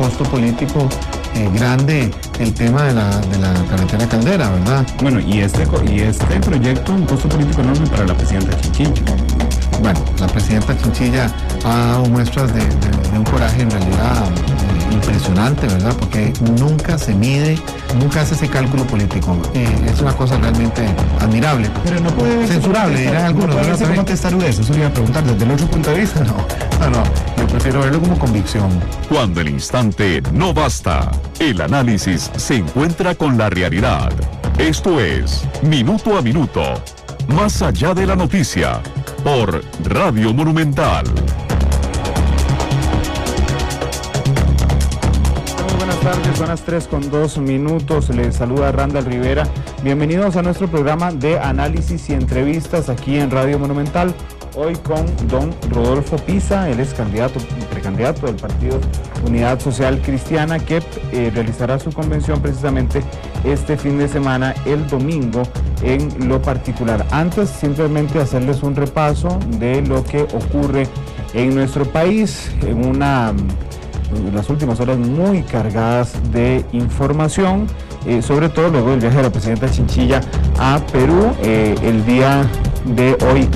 costo político grande el tema de la carretera Caldera, ¿verdad? Bueno, y este proyecto, un costo político enorme para la presidenta Chinchilla. Bueno, la presidenta Chinchilla ha dado muestras de un coraje en realidad impresionante, ¿verdad? Porque nunca se mide, nunca hace ese cálculo político. Es una cosa realmente admirable. Pero no puede censurable, dirán algunos. No puede ser como testarudes, eso le iba a preguntar desde el otro punto de vista. No, yo prefiero verlo como convicción. Cuando el instante no basta, el análisis se encuentra con la realidad. Esto es Minuto a Minuto, más allá de la noticia, por Radio Monumental. Muy buenas tardes, son las 3:02. Les saluda Randall Rivera. Bienvenidos a nuestro programa de análisis y entrevistas aquí en Radio Monumental. Hoy con don Rodolfo Pisa, él es precandidato del Partido Unidad Social Cristiana, que realizará su convención precisamente este fin de semana, el domingo, en lo particular. Antes, simplemente hacerles un repaso de lo que ocurre en nuestro país, en las últimas horas muy cargadas de información, sobre todo luego del viaje de la presidenta Chinchilla a Perú. El día de hoy,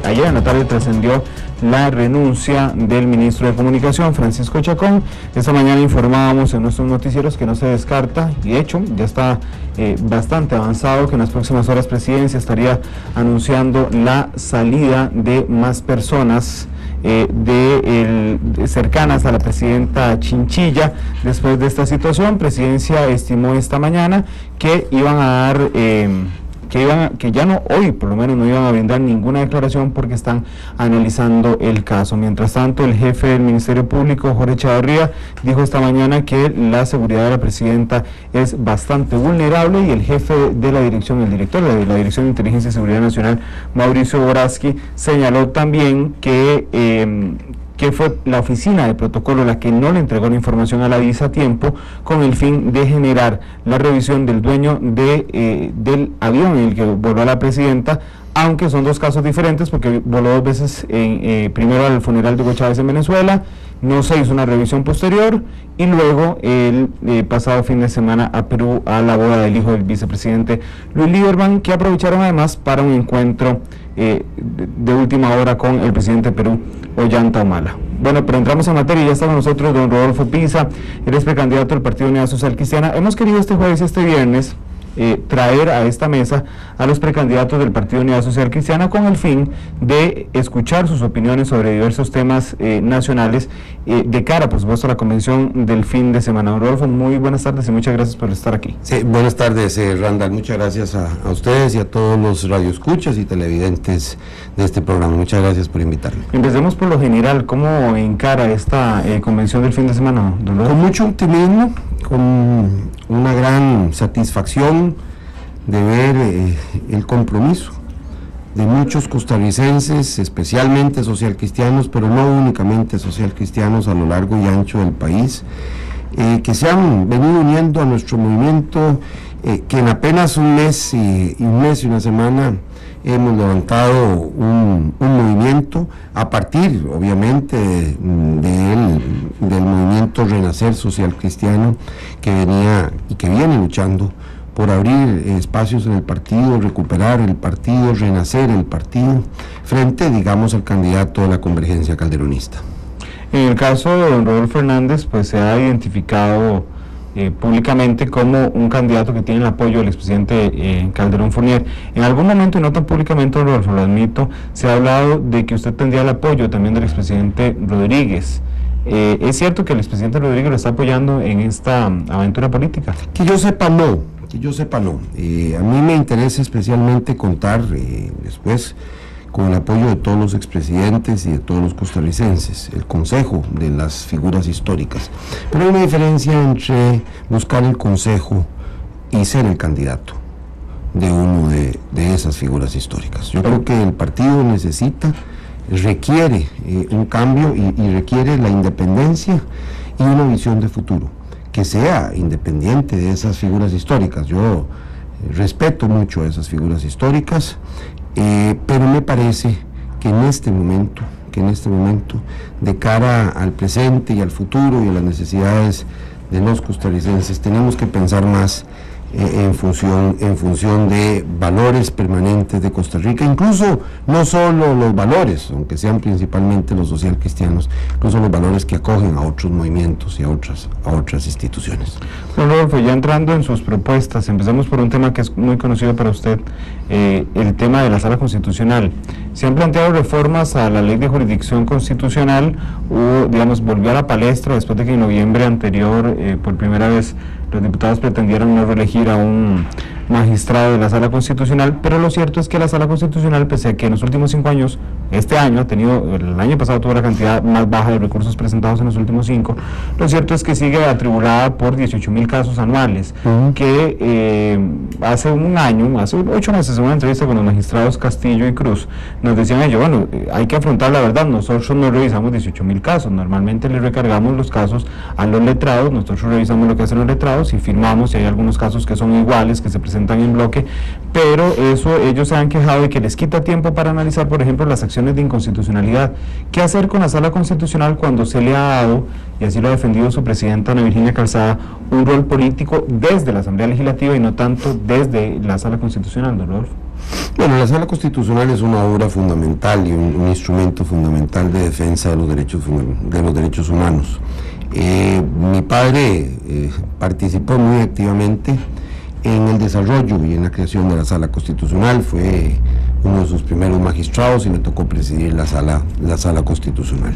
ayer en la tarde, trascendió la renuncia del ministro de Comunicación, Francisco Chacón. Esta mañana informábamos en nuestros noticieros que no se descarta, y de hecho ya está bastante avanzado, que en las próximas horas Presidencia estaría anunciando la salida de más personas cercanas a la presidenta Chinchilla. Después de esta situación, Presidencia estimó esta mañana que iban a dar que ya no, hoy por lo menos no iban a brindar ninguna declaración porque están analizando el caso. Mientras tanto, el jefe del Ministerio Público, Jorge Chavarría, dijo esta mañana que la seguridad de la presidenta es bastante vulnerable, y el jefe de la dirección, el director de la Dirección de Inteligencia y Seguridad Nacional, Mauricio Boraski, señaló también que fue la oficina de protocolo la que no le entregó la información a la DIS a tiempo, con el fin de generar la revisión del dueño del avión en el que voló a la presidenta, aunque son dos casos diferentes, porque voló dos veces, primero al funeral de Hugo Chávez en Venezuela, no se hizo una revisión posterior, y luego el pasado fin de semana a Perú, a la boda del hijo del vicepresidente Luis Lieberman, que aprovecharon además para un encuentro de última hora con el presidente de Perú, Ollanta Humala. Bueno, pero entramos en materia y ya está con nosotros don Rodolfo Pisa, él es precandidato del Partido Unidad Social Cristiana. Hemos querido este jueves y este viernes traer a esta mesa a los precandidatos del Partido Unidad Social Cristiana con el fin de escuchar sus opiniones sobre diversos temas nacionales de cara, por supuesto, a la convención del fin de semana. Don Rodolfo, muy buenas tardes y muchas gracias por estar aquí. Sí, buenas tardes, Randall. Muchas gracias a ustedes y a todos los radioescuchas y televidentes de este programa. Muchas gracias por invitarme. Empecemos por lo general. ¿Cómo encara esta convención del fin de semana, don Rodolfo? Con mucho optimismo, con una gran satisfacción de ver el compromiso de muchos costarricenses, especialmente socialcristianos, pero no únicamente socialcristianos, a lo largo y ancho del país, que se han venido uniendo a nuestro movimiento, que en apenas un mes y una semana hemos levantado un movimiento a partir, obviamente, del movimiento Renacer Social Cristiano, que venía y que viene luchando por abrir espacios en el partido, recuperar el partido, renacer el partido, frente, digamos, al candidato de la convergencia calderonista. En el caso de don Rodolfo Hernández, pues se ha identificado públicamente como un candidato que tiene el apoyo del expresidente Calderón Fournier. En algún momento, y no tan públicamente, don Rodolfo, lo admito, se ha hablado de que usted tendría el apoyo también del expresidente Rodríguez. ¿Es cierto que el expresidente Rodríguez lo está apoyando en esta aventura política? Que yo sepa, no. A mí me interesa especialmente contar después con el apoyo de todos los expresidentes y de todos los costarricenses, el consejo de las figuras históricas. Pero hay una diferencia entre buscar el consejo y ser el candidato de uno de esas figuras históricas. Yo creo que el partido requiere un cambio y requiere la independencia y una visión de futuro que sea independiente de esas figuras históricas. Yo respeto mucho a esas figuras históricas, pero me parece que en este momento, que en este momento, de cara al presente y al futuro y a las necesidades de los costarricenses, tenemos que pensar más en función de valores permanentes de Costa Rica, incluso no solo los valores, aunque sean principalmente los social cristianos, incluso los valores que acogen a otros movimientos y a otras instituciones. Don Rodolfo, ya entrando en sus propuestas, empezamos por un tema que es muy conocido para usted, el tema de la Sala Constitucional. Se han planteado reformas a la Ley de Jurisdicción Constitucional, volvió a la palestra después de que en noviembre anterior, por primera vez, los diputados pretendieron no reelegir a un magistrado de la Sala Constitucional, pero lo cierto es que la Sala Constitucional, pese a que en los últimos 5 años, el año pasado tuvo la cantidad más baja de recursos presentados en los últimos 5, lo cierto es que sigue atribulada por 18,000 casos anuales, que hace 8 meses, en una entrevista con los magistrados Castillo y Cruz, nos decían ellos, hay que afrontar la verdad, nosotros no revisamos 18,000 casos, normalmente le recargamos los casos a los letrados, nosotros revisamos lo que hacen los letrados y firmamos si hay algunos casos que son iguales, que se presentan en bloque, pero eso ellos se han quejado de que les quita tiempo para analizar, por ejemplo, las acciones de inconstitucionalidad. ¿Qué hacer con la Sala Constitucional cuando se le ha dado, y así lo ha defendido su presidenta Ana Virginia Calzada, un rol político desde la Asamblea Legislativa y no tanto desde la Sala Constitucional, don Rodolfo? Bueno, la Sala Constitucional es una obra fundamental y un instrumento fundamental de defensa de los derechos humanos. Mi padre participó muy activamente en el desarrollo y en la creación de la Sala Constitucional, fue uno de sus primeros magistrados y me tocó presidir la sala Constitucional.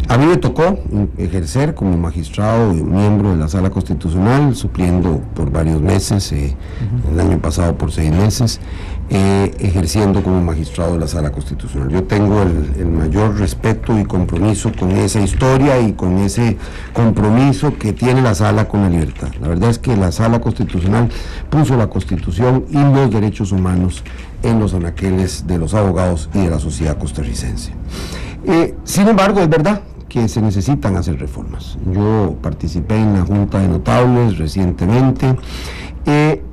A mí me tocó ejercer como magistrado y miembro de la Sala Constitucional, supliendo por varios meses, el año pasado por 6 meses, ejerciendo como magistrado de la Sala Constitucional. Yo tengo el mayor respeto y compromiso con esa historia y con ese compromiso que tiene la Sala con la libertad. La verdad es que la Sala Constitucional puso la Constitución y los derechos humanos en los anaqueles de los abogados y de la sociedad costarricense. Sin embargo, es verdad que se necesitan hacer reformas. Yo participé en la Junta de Notables recientemente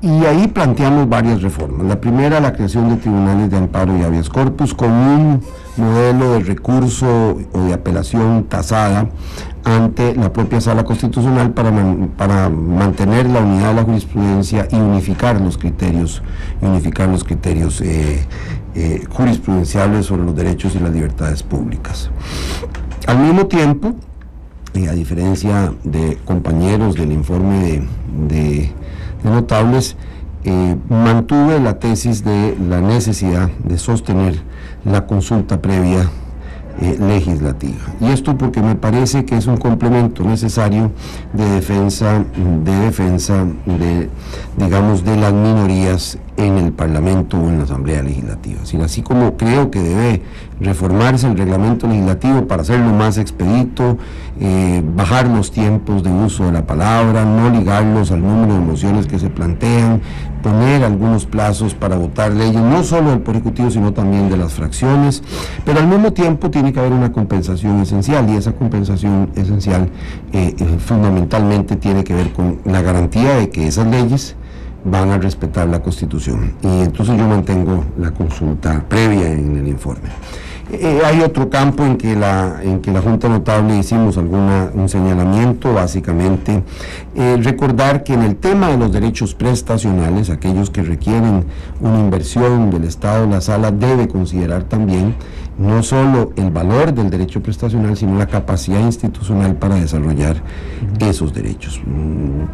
y ahí planteamos varias reformas. La primera, la creación de tribunales de amparo y habeas corpus con un modelo de recurso o de apelación tasada ante la propia Sala Constitucional para mantener la unidad de la jurisprudencia y unificar los criterios jurisprudenciales sobre los derechos y las libertades públicas. Al mismo tiempo, a diferencia de compañeros del informe de Notables, mantuve la tesis de la necesidad de sostener la consulta previa legislativa. Y esto porque me parece que es un complemento necesario de defensa de las minorías en el Parlamento o en la Asamblea Legislativa. Así como creo que debe reformarse el reglamento legislativo para hacerlo más expedito, bajar los tiempos de uso de la palabra, no ligarlos al número de mociones que se plantean, poner algunos plazos para votar leyes, no solo del Poder Ejecutivo, sino también de las fracciones, pero al mismo tiempo tiene que haber una compensación esencial, y esa compensación esencial fundamentalmente tiene que ver con la garantía de que esas leyes van a respetar la Constitución, y entonces yo mantengo la consulta previa en el informe. Hay otro campo en que la Junta Notable hicimos un señalamiento, básicamente recordar que en el tema de los derechos prestacionales, aquellos que requieren una inversión del Estado, la Sala debe considerar también no solo el valor del derecho prestacional, sino la capacidad institucional para desarrollar esos derechos.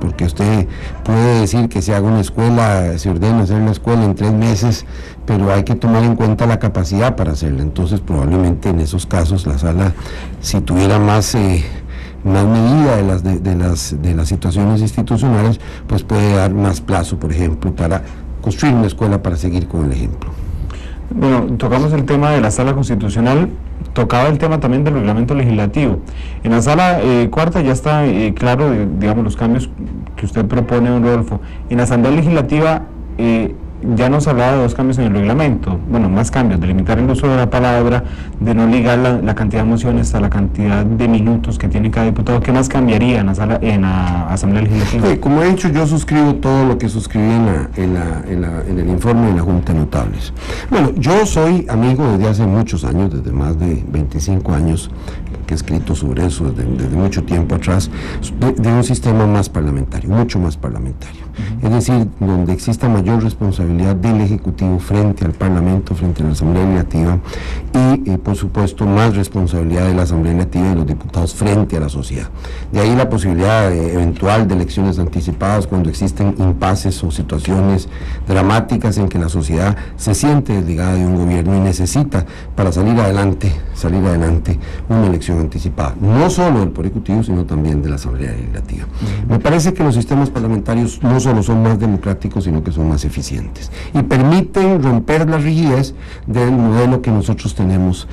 Porque usted puede decir que se haga una escuela, se ordena hacer una escuela en 3 meses, pero hay que tomar en cuenta la capacidad para hacerla. Entonces, probablemente en esos casos la Sala, si tuviera más medida de las situaciones institucionales, pues puede dar más plazo, por ejemplo, para construir una escuela, para seguir con el ejemplo. Bueno, tocamos el tema de la Sala Constitucional, tocaba el tema también del reglamento legislativo. En la Sala Cuarta ya está claro, digamos, los cambios que usted propone, don Rodolfo. En la Asamblea Legislativa ya nos hablaba de 2 cambios en el reglamento, bueno, más cambios, de limitar el uso de la palabra, de no ligar la cantidad de mociones a la cantidad de minutos que tiene cada diputado. ¿Qué más cambiaría en la Asamblea Legislativa? Sí, como he dicho, yo suscribo todo lo que suscribí en el informe de la Junta de Notables. Bueno, yo soy amigo desde hace muchos años, desde más de 25 años, que he escrito sobre eso desde mucho tiempo atrás, de un sistema más parlamentario, mucho más parlamentario. Es decir, donde exista mayor responsabilidad del Ejecutivo frente al Parlamento, frente a la Asamblea Legislativa y por supuesto más responsabilidad de la Asamblea Legislativa y de los diputados frente a la sociedad. De ahí la posibilidad eventual de elecciones anticipadas cuando existen impases o situaciones dramáticas en que la sociedad se siente desligada de un gobierno y necesita para salir adelante una elección anticipada, no solo del Poder Ejecutivo sino también de la Asamblea Legislativa. Me parece que los sistemas parlamentarios no solo son más democráticos sino que son más eficientes y permiten romper la rigidez del modelo que nosotros tenemos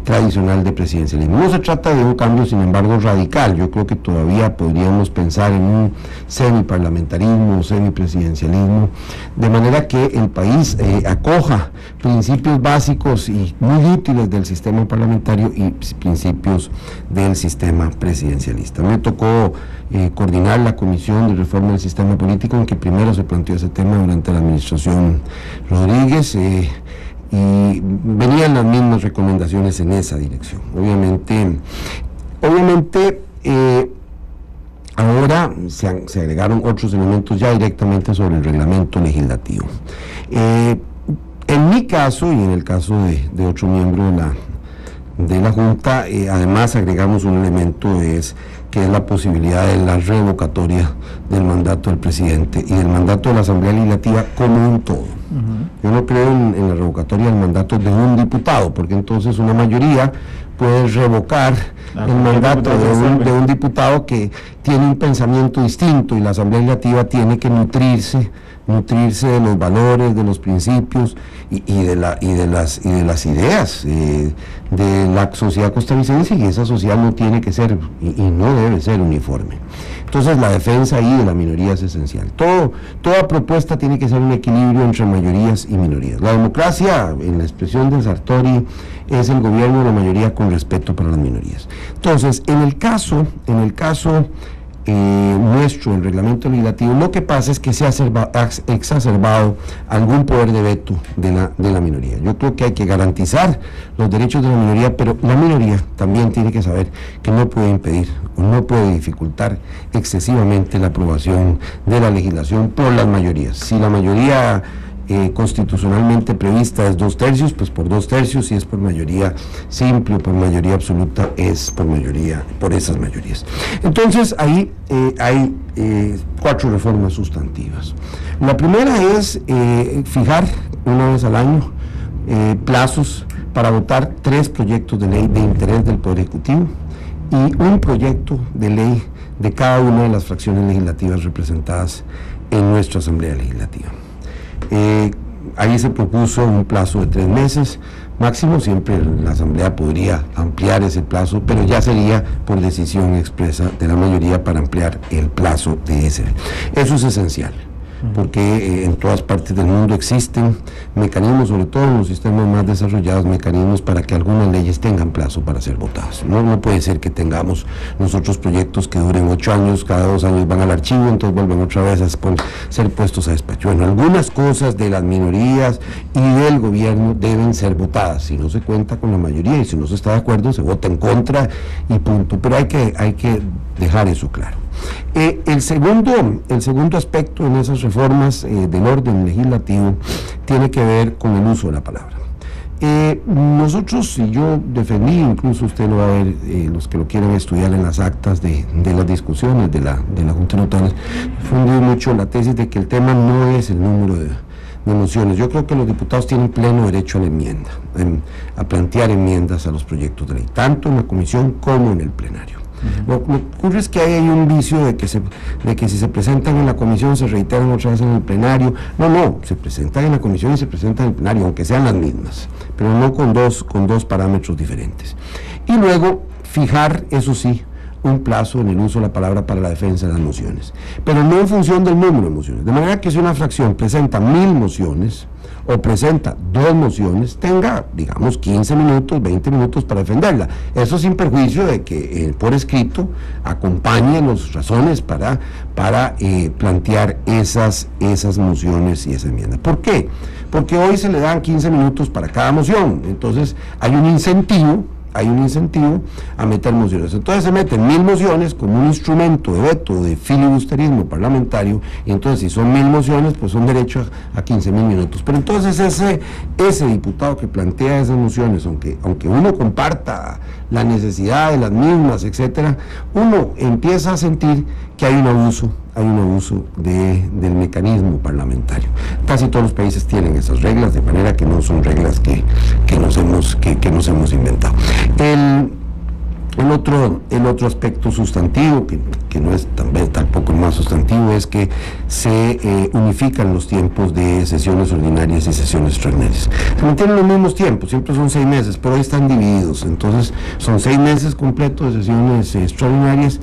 tradicional de presidencialismo. No se trata de un cambio, sin embargo, radical. Yo creo que todavía podríamos pensar en un semiparlamentarismo o semipresidencialismo, de manera que el país acoja principios básicos y muy útiles del sistema parlamentario y principios del sistema presidencialista. Me tocó coordinar la Comisión de Reforma del Sistema Político, en que primero se planteó ese tema durante la administración Rodríguez, y venían las mismas recomendaciones en esa dirección. Obviamente ahora se agregaron otros elementos ya directamente sobre el reglamento legislativo. En mi caso y en el caso de otro miembro de la Junta, además agregamos un elemento que es la posibilidad de la revocatoria del mandato del presidente y del mandato de la Asamblea Legislativa como un todo. Yo no creo en la revocatoria del mandato de un diputado, porque entonces una mayoría puede revocar el mandato de un diputado que tiene un pensamiento distinto, y la Asamblea Legislativa tiene que nutrirse de los valores, de los principios y de las ideas de la sociedad costarricense, y esa sociedad no tiene que ser y no debe ser uniforme. Entonces la defensa ahí de la minoría es esencial. Toda propuesta tiene que ser un equilibrio entre mayorías y minorías. La democracia, en la expresión de Sartori, es el gobierno de la mayoría con respeto para las minorías. Entonces, en el caso nuestro, el reglamento legislativo, lo que pasa es que se ha exacerbado algún poder de veto de la minoría. Yo creo que hay que garantizar los derechos de la minoría, pero la minoría también tiene que saber que no puede impedir o no puede dificultar excesivamente la aprobación de la legislación por las mayorías. Si la mayoría constitucionalmente prevista es 2/3, pues por 2/3, si es por mayoría simple o por mayoría absoluta, es por esas mayorías. Entonces ahí hay 4 reformas sustantivas. La primera es fijar una vez al año plazos para votar 3 proyectos de ley de interés del Poder Ejecutivo y un proyecto de ley de cada una de las fracciones legislativas representadas en nuestra Asamblea Legislativa. Ahí se propuso un plazo de 3 meses máximo. Siempre la Asamblea podría ampliar ese plazo, pero ya sería por decisión expresa de la mayoría para ampliar el plazo de ese. Eso es esencial, porque en todas partes del mundo existen mecanismos, sobre todo en los sistemas más desarrollados, mecanismos para que algunas leyes tengan plazo para ser votadas. No puede ser que tengamos nosotros proyectos que duren 8 años, cada 2 años van al archivo, entonces vuelven otra vez a ser puestos a despacho. Bueno, algunas cosas de las minorías y del gobierno deben ser votadas. Si no se cuenta con la mayoría y si no se está de acuerdo, se vota en contra y punto. Pero hay que dejar eso claro. El segundo aspecto en esas reformas del orden legislativo tiene que ver con el uso de la palabra. Nosotros, y yo defendí, incluso usted lo va a ver, los que lo quieran estudiar en las actas de las discusiones de la Junta de Notables, fundí mucho la tesis de que el tema no es el número de mociones. Yo creo que los diputados tienen pleno derecho a la enmienda, a plantear enmiendas a los proyectos de ley, tanto en la comisión como en el plenario. Lo que ocurre es que hay un vicio de que si se presentan en la comisión se reiteran otra vez en el plenario. No, se presentan en la comisión y se presentan en el plenario, aunque sean las mismas, pero no con dos parámetros diferentes. Y luego fijar, eso sí, un plazo en el uso de la palabra para la defensa de las mociones, pero no en función del número de mociones, de manera que si una fracción presenta 1000 mociones o presenta 2 mociones, tenga, digamos, 15 minutos, 20 minutos para defenderla. Eso sin perjuicio de que por escrito acompañe las razones para plantear esas mociones y esa enmienda. ¿Por qué? Porque hoy se le dan 15 minutos para cada moción, entonces hay un incentivo a meter mociones. Entonces se meten 1000 mociones como un instrumento de veto, de filibusterismo parlamentario, y entonces si son 1000 mociones, pues son derechos a 15.000 minutos. Pero entonces ese diputado que plantea esas mociones, aunque uno comparta la necesidad de las mismas, etcétera, uno empieza a sentir que hay un abuso del mecanismo parlamentario. Casi todos los países tienen esas reglas, de manera que no son reglas que nos hemos inventado. El otro aspecto sustantivo, que no es tampoco el más sustantivo, es que se unifican los tiempos de sesiones ordinarias y sesiones extraordinarias. Se mantienen los mismos tiempos, siempre son 6 meses, pero hoy están divididos, entonces son 6 meses completos de sesiones extraordinarias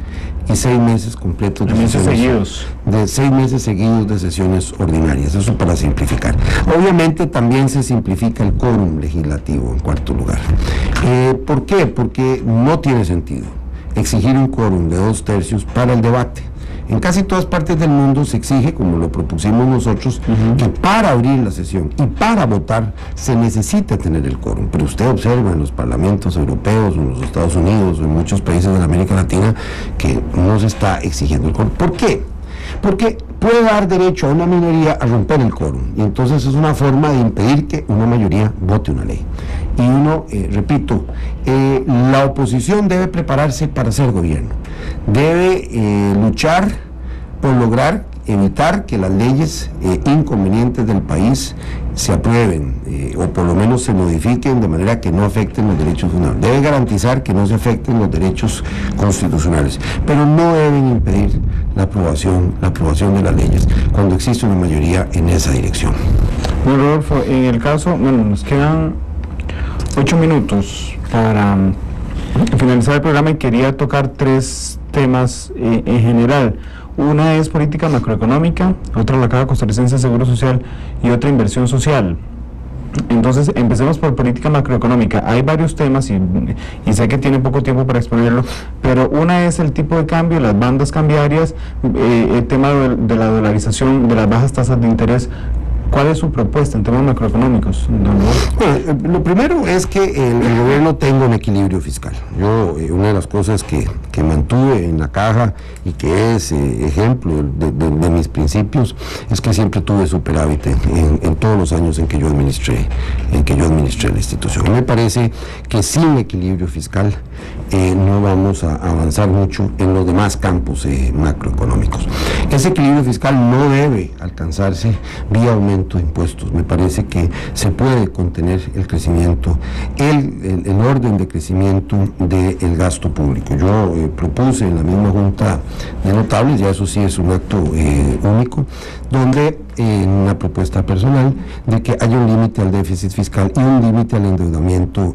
y 6 meses completos de sesiones 6 meses seguidos de sesiones ordinarias, eso para simplificar. Obviamente también se simplifica el quórum legislativo, en cuarto lugar. ¿Por qué? Porque no tiene sentido exigir un quórum de 2/3 para el debate. En casi todas partes del mundo se exige, como lo propusimos nosotros, que para abrir la sesión y para votar se necesita tener el quórum. Pero usted observa en los parlamentos europeos, en los Estados Unidos, en muchos países de la América Latina, que no se está exigiendo el quórum. ¿Por qué? Porque puede dar derecho a una minoría a romper el quórum, y entonces es una forma de impedir que una mayoría vote una ley. Y uno, repito, la oposición debe prepararse para ser gobierno, debe luchar por lograr evitar que las leyes inconvenientes del país se aprueben o por lo menos se modifiquen de manera que no afecten los derechos fundamentales. Debe garantizar que no se afecten los derechos constitucionales, pero no deben impedir la aprobación de las leyes cuando existe una mayoría en esa dirección. Bueno, Rodolfo, en el caso, nos quedan 8 minutos para finalizar el programa y quería tocar 3 temas en general. Una es política macroeconómica, otra la Caja Costarricense de Seguro Social y otra inversión social. Entonces, empecemos por política macroeconómica. Hay varios temas y sé que tiene poco tiempo para exponerlo, pero una es el tipo de cambio, las bandas cambiarias, el tema de la dolarización, de las bajas tasas de interés. ¿Cuál es su propuesta en temas macroeconómicos, don Rodolfo? Bueno, lo primero es que el gobierno tenga un equilibrio fiscal. Yo, una de las cosas que mantuve en la Caja y que es ejemplo de mis principios, es que siempre tuve superávit en todos los años en que yo administré la institución. Me parece que sin equilibrio fiscal no vamos a avanzar mucho en los demás campos macroeconómicos. Ese equilibrio fiscal no debe alcanzarse vía aumento de impuestos. Me parece que se puede contener el crecimiento, el orden de crecimiento del gasto público. Yo propuse en la misma Junta de Notables, ya eso sí es un acto único, donde en una propuesta personal de que haya un límite al déficit fiscal y un límite al endeudamiento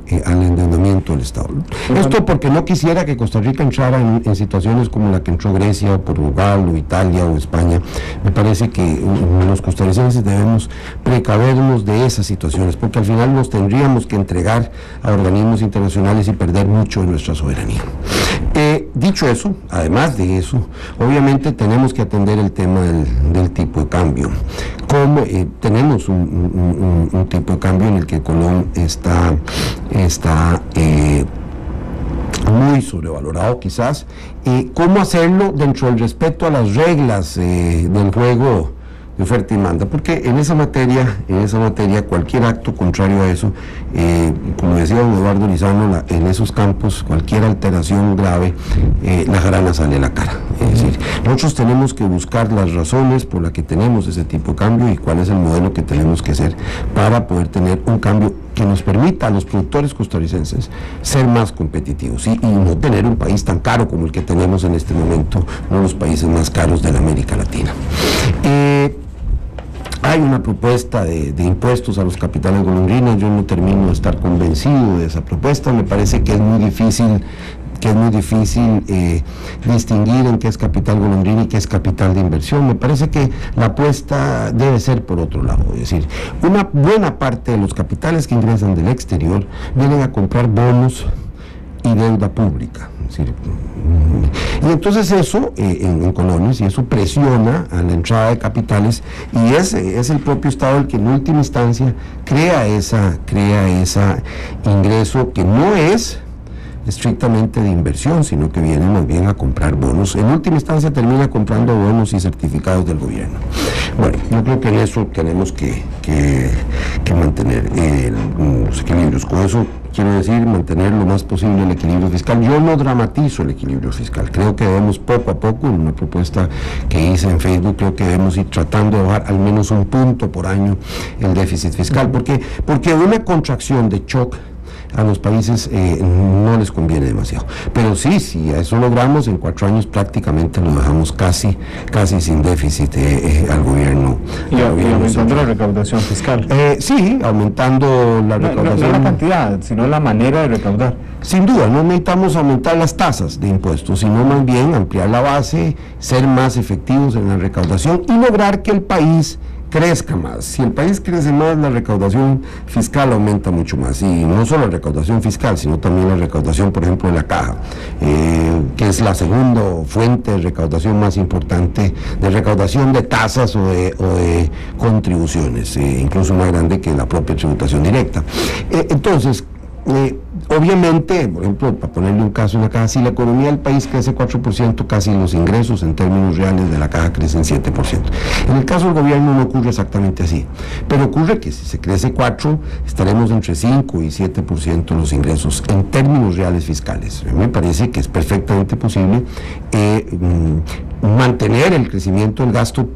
del Estado. Esto porque no quisiera que Costa Rica entrara en situaciones como la que entró Grecia, o Portugal, o Italia, o España. Me parece que los costarricenses debemos precavernos de esas situaciones, porque al final nos tendríamos que entregar a organismos internacionales y perder mucho de nuestra soberanía. Dicho eso, además de eso, obviamente tenemos que atender el tema del tipo de cambio. Como tenemos un tipo de cambio en el que Colón está muy sobrevalorado quizás, ¿cómo hacerlo dentro del respeto a las reglas del juego de oferta y demanda? Porque en esa materia cualquier acto contrario a eso, como decía don Eduardo Lizano, en esos campos cualquier alteración grave, la jarana sale a la cara. Es decir, nosotros tenemos que buscar las razones por las que tenemos ese tipo de cambio y cuál es el modelo que tenemos que hacer para poder tener un cambio que nos permita a los productores costarricenses ser más competitivos y no tener un país tan caro como el que tenemos en este momento, uno de los países más caros de la América Latina. Hay una propuesta de impuestos a los capitales golondrinas. Yo no termino de estar convencido de esa propuesta. Me parece que es muy difícil que es muy difícil distinguir en qué es capital golondrina y qué es capital de inversión. Me parece que la apuesta debe ser por otro lado, es decir, una buena parte de los capitales que ingresan del exterior vienen a comprar bonos y deuda pública. Es decir, y entonces eso en colonias, y eso presiona a la entrada de capitales, y es el propio Estado el que en última instancia crea ese ingreso que no es estrictamente de inversión, sino que viene más bien a comprar bonos. En última instancia termina comprando bonos y certificados del gobierno. Bueno, yo creo que en eso tenemos que mantener los equilibrios. Con eso quiero decir mantener lo más posible el equilibrio fiscal. Yo no dramatizo el equilibrio fiscal. Creo que debemos poco a poco, en una propuesta que hice en Facebook, creo que debemos ir tratando de bajar al menos 1 punto por año el déficit fiscal, porque una contracción de shock a los países no les conviene demasiado. Pero sí, si a eso logramos, en 4 años prácticamente lo dejamos casi sin déficit al gobierno. Y aumentando la recaudación fiscal. Sí, aumentando la recaudación. No la cantidad, sino la manera de recaudar. Sin duda, no necesitamos aumentar las tasas de impuestos, sino más bien ampliar la base, ser más efectivos en la recaudación y lograr que el país crezca más. Si el país crece más, la recaudación fiscal aumenta mucho más, y no solo la recaudación fiscal, sino también la recaudación, por ejemplo, de la caja, que es la segunda fuente de recaudación más importante, de recaudación de tasas o de contribuciones, incluso más grande que la propia tributación directa. Entonces, obviamente, por ejemplo, para ponerle un caso en la caja, si la economía del país crece 4%, casi los ingresos en términos reales de la caja crecen 7%. En el caso del gobierno no ocurre exactamente así, pero ocurre que si se crece 4%, estaremos entre 5 y 7% los ingresos en términos reales fiscales. Me parece que es perfectamente posible mantener el crecimiento del gasto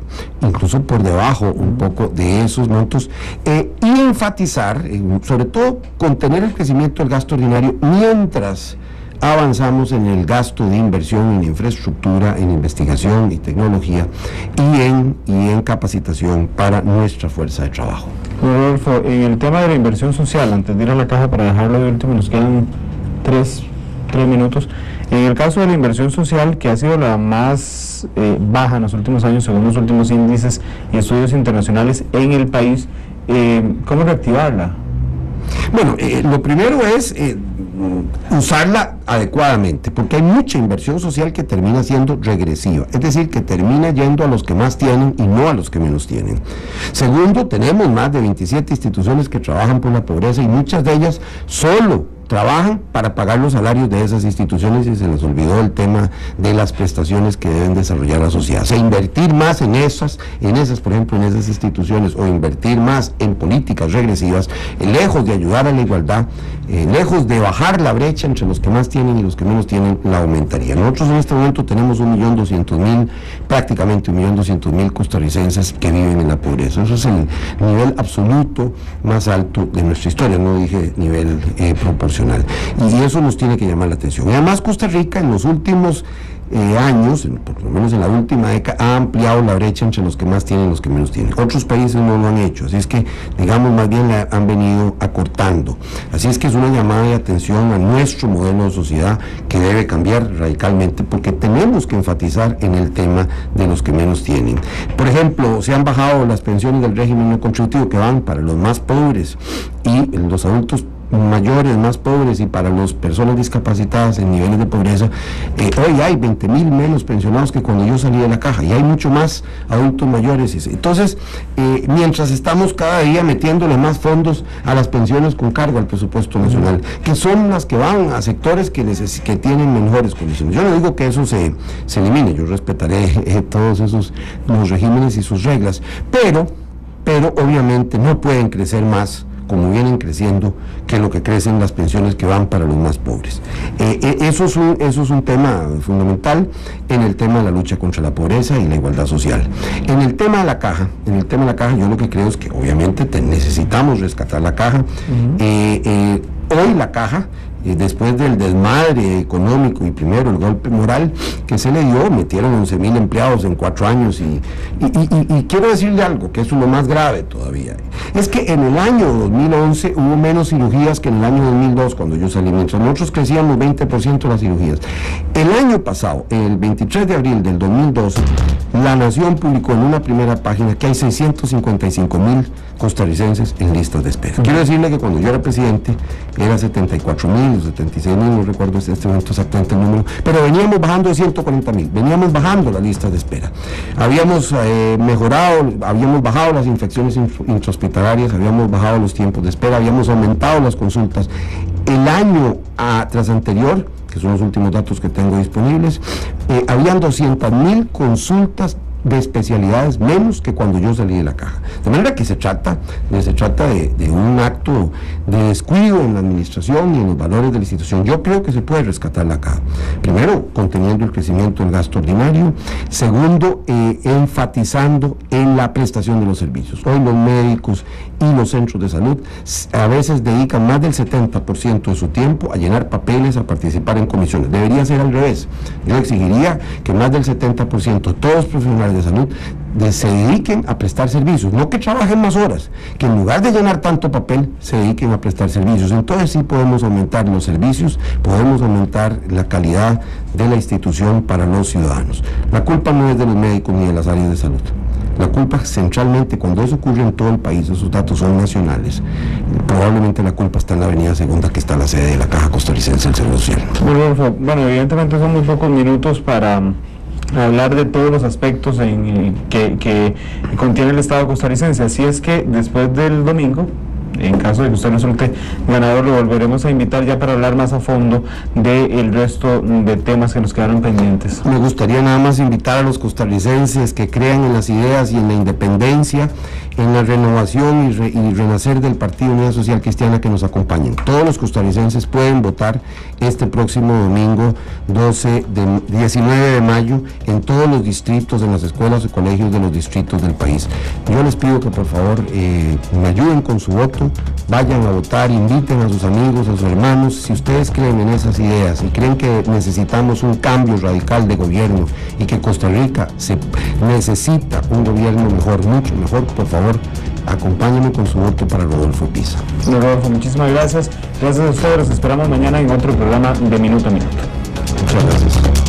incluso por debajo un poco de esos montos, y enfatizar, sobre todo, contener el crecimiento del gasto ordinario mientras avanzamos en el gasto de inversión en infraestructura, en investigación y tecnología, y en capacitación para nuestra fuerza de trabajo. Rodolfo, en el tema de la inversión social, antes de ir a la caja para dejarlo de último, nos quedan 3 minutos. En el caso de la inversión social, que ha sido la más baja en los últimos años, según los últimos índices y estudios internacionales en el país, ¿cómo reactivarla? Bueno, lo primero es usarla adecuadamente, porque hay mucha inversión social que termina siendo regresiva, es decir, que termina yendo a los que más tienen y no a los que menos tienen. Segundo, tenemos más de 27 instituciones que trabajan por la pobreza, y muchas de ellas solo trabajan para pagar los salarios de esas instituciones, y se les olvidó el tema de las prestaciones que deben desarrollar la sociedad. O sea, invertir más en esas, por ejemplo, en esas instituciones, o invertir más en políticas regresivas, lejos de ayudar a la igualdad, lejos de bajar la brecha entre los que más tienen y los que menos tienen, la aumentaría. Nosotros en este momento tenemos 1.200.000, prácticamente 1.200.000 costarricenses que viven en la pobreza. Eso es el nivel absoluto más alto de nuestra historia, no dije nivel proporcional. Y eso nos tiene que llamar la atención. Y además Costa Rica en los últimos años, por lo menos en la última década, ha ampliado la brecha entre los que más tienen y los que menos tienen. Otros países no lo han hecho, así es que, digamos, más bien la han venido acortando. Así es que es una llamada de atención a nuestro modelo de sociedad que debe cambiar radicalmente, porque tenemos que enfatizar en el tema de los que menos tienen. Por ejemplo, se han bajado las pensiones del régimen no contributivo, que van para los más pobres y los adultos mayores, más pobres, y para las personas discapacitadas en niveles de pobreza. Hoy hay 20.000 menos pensionados que cuando yo salí de la caja, y hay mucho más adultos mayores. Entonces, mientras estamos cada día metiéndole más fondos a las pensiones con cargo al presupuesto nacional, que son las que van a sectores que tienen mejores condiciones. Yo no digo que eso se elimine, yo respetaré todos esos los regímenes y sus reglas, pero obviamente no pueden crecer más como vienen creciendo, que lo que crecen las pensiones que van para los más pobres. Eso es un tema fundamental en el tema de la lucha contra la pobreza y la igualdad social. En el tema de la caja, yo lo que creo es que obviamente necesitamos rescatar la caja. Hoy la Caja, después del desmadre económico y primero el golpe moral que se le dio, metieron 11,000 empleados en 4 años y quiero decirle algo, que eso es lo más grave todavía, es que en el año 2011 hubo menos cirugías que en el año 2002 cuando yo salí, mientras nosotros crecíamos 20% las cirugías. El año pasado, el 23 de abril del 2012, La Nación publicó en una primera página que hay 655,000 costarricenses en listas de espera. Quiero decirle que cuando yo era presidente era 74,000, 76,000, no recuerdo este momento exactamente el número, pero veníamos bajando de 140,000, veníamos bajando las listas de espera. Habíamos habíamos bajado las infecciones intrahospitalarias, habíamos bajado los tiempos de espera, habíamos aumentado las consultas. El año tras anterior, que son los últimos datos que tengo disponibles, habían 200,000 consultas de especialidades menos que cuando yo salí de la Caja. De manera que se trata de un acto de descuido en la administración y en los valores de la institución. Yo creo que se puede rescatar la Caja. Primero, conteniendo el crecimiento del gasto ordinario. Segundo, enfatizando en la prestación de los servicios. Hoy los médicos y los centros de salud a veces dedican más del 70% de su tiempo a llenar papeles, a participar en comisiones. Debería ser al revés. Yo exigiría que más del 70% de todos los profesionales de salud se dediquen a prestar servicios, no que trabajen más horas, que en lugar de llenar tanto papel se dediquen a prestar servicios. Entonces sí podemos aumentar los servicios, podemos aumentar la calidad de la institución para los ciudadanos. La culpa no es de los médicos ni de las áreas de salud. La culpa centralmente, cuando eso ocurre en todo el país, esos datos son nacionales, probablemente la culpa está en la Avenida Segunda, que está la sede de la Caja Costarricense del Seguro Social. Bueno, evidentemente son muy pocos minutos para hablar de todos los aspectos que contiene el Estado costarricense, así es que después del domingo, en caso de que usted resulte ganador, lo volveremos a invitar ya para hablar más a fondo del resto de temas que nos quedaron pendientes. Me gustaría nada más invitar a los costarricenses que crean en las ideas y en la independencia, en la renovación y renacer del Partido Unidad Social Cristiana, que nos acompañen. Todos los costarricenses pueden votar este próximo domingo 19 de mayo en todos los distritos, en las escuelas y colegios de los distritos del país. Yo les pido que por favor me ayuden con su voto, vayan a votar, inviten a sus amigos, a sus hermanos. Si ustedes creen en esas ideas y creen que necesitamos un cambio radical de gobierno y que Costa Rica necesita un gobierno mejor, mucho mejor, por favor, acompáñenme con su voto para Rodolfo Pisa. Rodolfo, muchísimas gracias. Gracias a ustedes, los esperamos mañana en otro programa de Minuto a Minuto. Muchas gracias.